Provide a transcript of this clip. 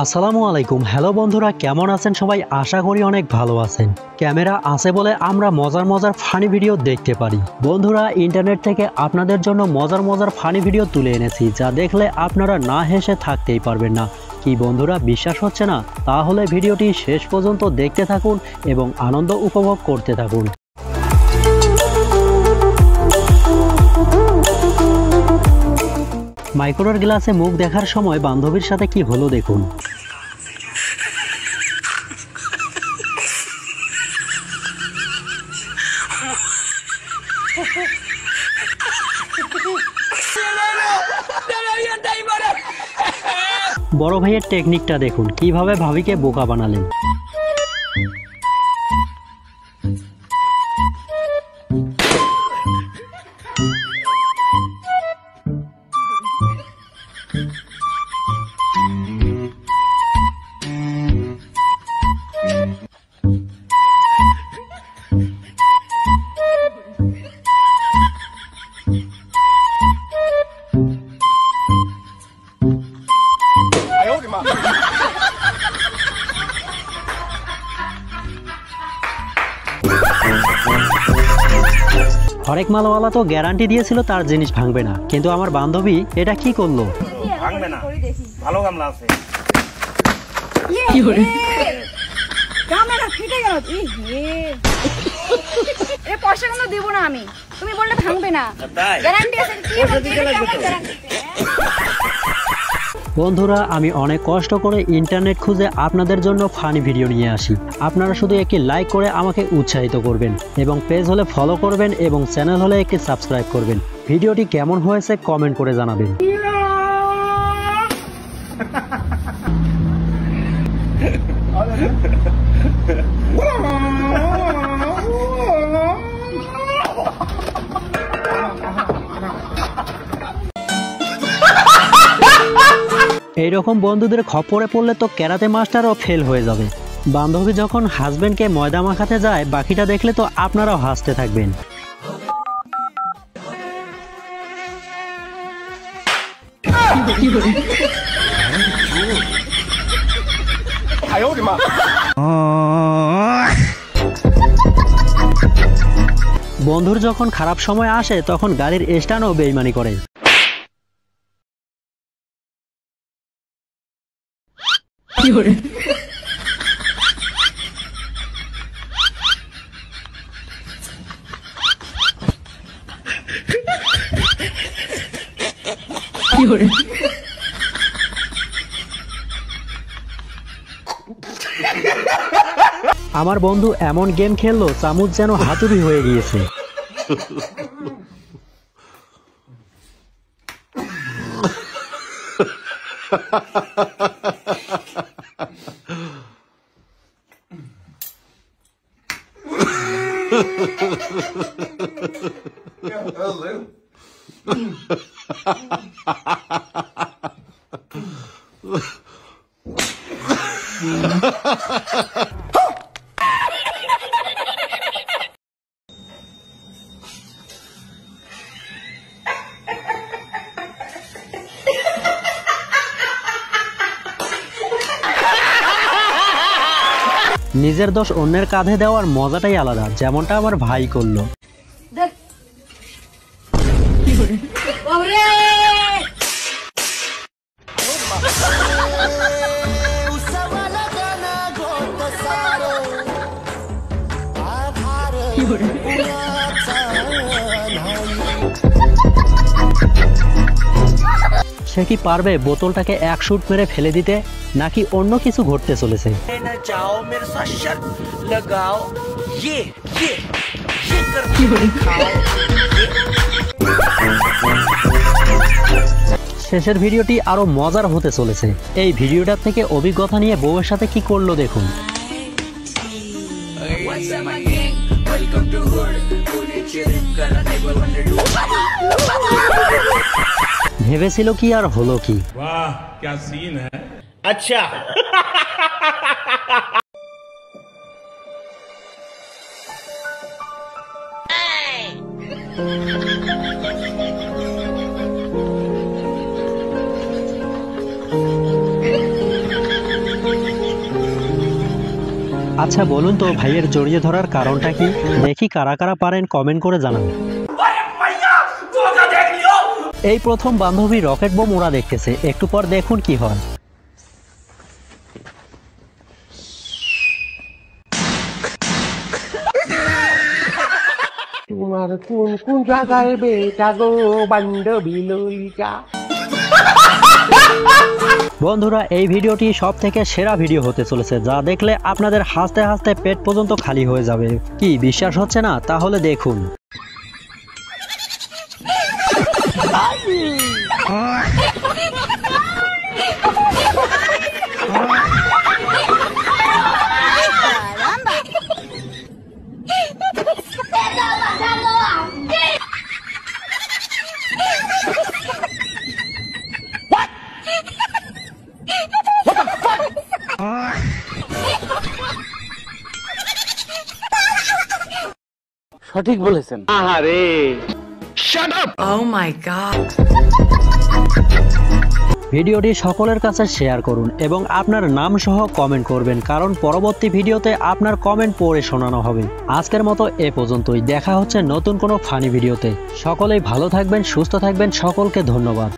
আসসালামু আলাইকুম। হ্যালো বন্ধুরা, কেমন আছেন সবাই? আশা করি অনেক ভালো আছেন। ক্যামেরা আছে বলে আমরা মজার মজার ফানি ভিডিও দেখতে পারি। বন্ধুরা, ইন্টারনেট থেকে আপনাদের জন্য মজার মজার ফানি ভিডিও তুলে এনেছি, যা দেখলে আপনারা না হেসে থাকতেই পারবেন না। কি বন্ধুরা, বিশ্বাস হচ্ছে না? তাহলে ভিডিওটি শেষ পর্যন্ত দেখতে থাকুন এবং আনন্দ উপভোগ করতে থাকুন। মাইক্রোর গ্লাসে মুখ দেখার সময় বান্ধবীর সাথে কি হলো দেখুন। বড় ভাইয়ের টেকনিকটা দেখুন, কিভাবে ভাবিকে বোকা বানালেন। হরেক মালওয়ালা তো গ্যারান্টি দিয়েছিল তার জিনিস ভাঙবে না, কিন্তু আমার বান্ধবী এটা কি করলো? ভাঙবে না, ভালো গামলা আছে। ক্যামেরা ফিটে গেল। এ পয়সা কেন দেব না আমি? তুমি বললে ভাঙবে না, গ্যারান্টি আছে। বন্ধুরা, আমি অনেক কষ্ট করে ইন্টারনেট খুঁজে আপনাদের জন্য ফানি ভিডিও নিয়ে আসি। আপনারা শুধু একটি লাইক করে আমাকে উৎসাহিত করবেন এবং পেজ হলে ফলো করবেন এবং চ্যানেল হলে একটি সাবস্ক্রাইব করবেন। ভিডিওটি কেমন হয়েছে কমেন্ট করে জানাবেন। এইরকম বন্ধুদের খপ্পরে পড়লে তো ক্যারাতে মাস্টারও ফেল হয়ে যাবে। বান্ধবী যখন হাজবেন্ডকে ময়দা মাখাতে যায়, বাকিটা দেখলে তো আপনারাও হাসতে থাকবেন। বন্ধুর যখন খারাপ সময় আসে তখন গাড়ির স্ট্যান্ডও বেইমানি করে। আমার বন্ধু এমন গেম খেললো, চামচ যেন হাতুড়ি হয়ে গিয়েছে। নিজের দোষ অন্যের কাঁধে দেওয়ার মজাটাই আলাদা, যেমনটা আমার ভাই করলো। সে কি পারবে বোতলটাকে এক শুট মেরে ফেলে দিতে, নাকি অন্য কিছু ঘটতে চলেছে? শেষের ভিডিওটি আরো মজার হতে চলেছে। এই ভিডিওটা থেকে অভিজ্ঞতা নিয়ে বউয়ের সাথে কি করলো দেখুন। ভেবেছিল কি আর হলো কি। वाह क्या सीन है। अच्छा আচ্ছা বলুন তো ভাইয়ের জড়িয়ে ধরার কারণটা কি? দেখি কারা কারা পারেন কমেন্ট করে জানান। এই প্রথম বান্ধবী রকেট বোম ওরা দেখতেছে, একটু পর দেখুন কি হয়। তোমার কোন কোন জায়গায় বেটা গো বান্ধবী লইকা। বন্ধুরা এই ভিডিওটি সব থেকে সেরা ভিডিও হতে চলেছে, যা দেখলে আপনাদের হাসতে হাসতে পেট পর্যন্ত খালি হয়ে যাবে। কি বিশ্বাস হচ্ছে না? তাহলে দেখুন। সঠিক বলেছেন। আহারে Oh my god. ভিডিওটি সকলের কাছে শেয়ার করুন এবং আপনার নাম সহ কমেন্ট করবেন, কারণ পরবর্তী ভিডিওতে আপনার কমেন্ট পড়ে শোনানো হবে। আজকের মতো এ পর্যন্তই, দেখা হচ্ছে নতুন কোনো ফানি ভিডিওতে। সকলেই ভালো থাকবেন, সুস্থ থাকবেন, সকলকে ধন্যবাদ।